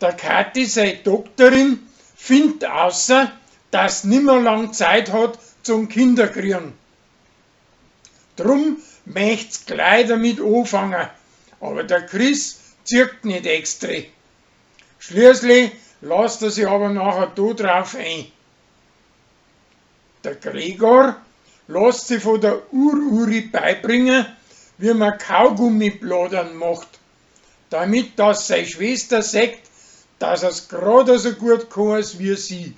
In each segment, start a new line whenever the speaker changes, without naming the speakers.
Der Kathi, seine Doktorin, findet außer, dass nimmer lang Zeit hat zum Kinderkriegen. Drum möcht's gleich damit anfangen, aber der Chris zirkt nicht extra. Schließlich lässt er sich aber nachher da drauf ein. Der Gregor lässt sich von der Uri beibringen, wie man Kaugummibladern macht, damit das seine Schwester sagt, dass er's gerade so gut kann als wie sie.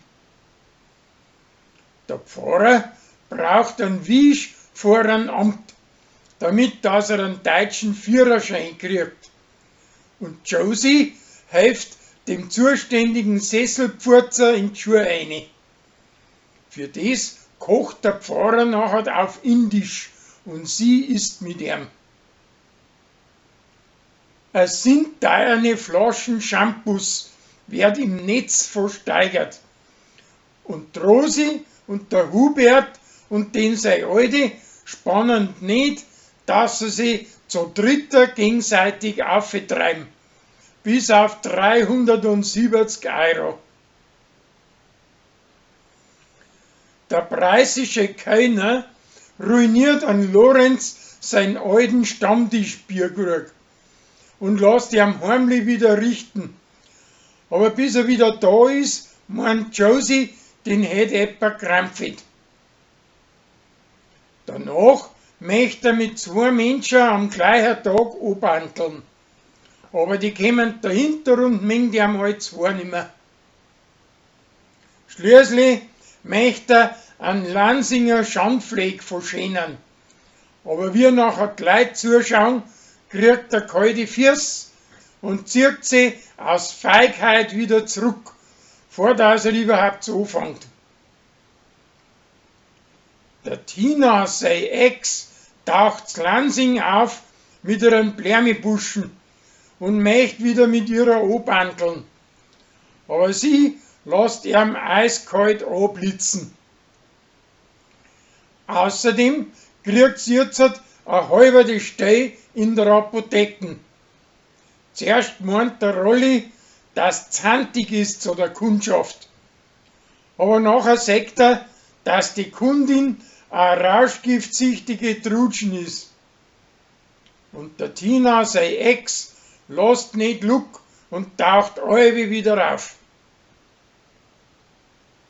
Der Pfarrer braucht einen Wisch vor einem Amt, damit dass er einen deutschen Führerschein kriegt. Und Josie hilft dem zuständigen Sesselpfurzer in die Schuhe rein. Für das kocht der Pfarrer nachher auf Indisch und sie isst mit ihm. Es sind teuerne Flaschen Shampoos, wird im Netz versteigert. Und Rosi und der Hubert und den sei Alte spannen nicht, dass sie sich zu dritter gegenseitig auftreiben. Bis auf 370 €. Der preußische Kellner ruiniert an Lorenz seinen alten Stammtischbierkrug und lässt ihn heimlich wieder richten. Aber bis er wieder da ist, meint Josie, den hätte etwa krampft. Danach möchte er mit 2 Menschen am gleichen Tag anbandeln. Aber die kommen dahinter und mengen die einmal 2 nimmer. Schließlich möchte er einen Lansinger Schandfleck verschönern. Aber wie nachher die Leute zuschauen, kriegt er kalte Füße und zieht sie aus Feigheit wieder zurück, vor dass er überhaupt anfängt. Der Tina, seine Ex, taucht Lansing auf mit ihren Blärmebuschen und möchte wieder mit ihrer anbandeln. Aber sie lässt ihm eiskalt anblitzen. Außerdem kriegt sie jetzt eine halbe Stelle in der Apotheke. Zuerst meint der Rolli, dass es handig ist zu der Kundschaft. Aber nachher sagt er, dass die Kundin eine rauschgiftsüchtige Trutschen ist. Und der Tina, sein Ex, lässt nicht Luck und taucht alle wieder auf.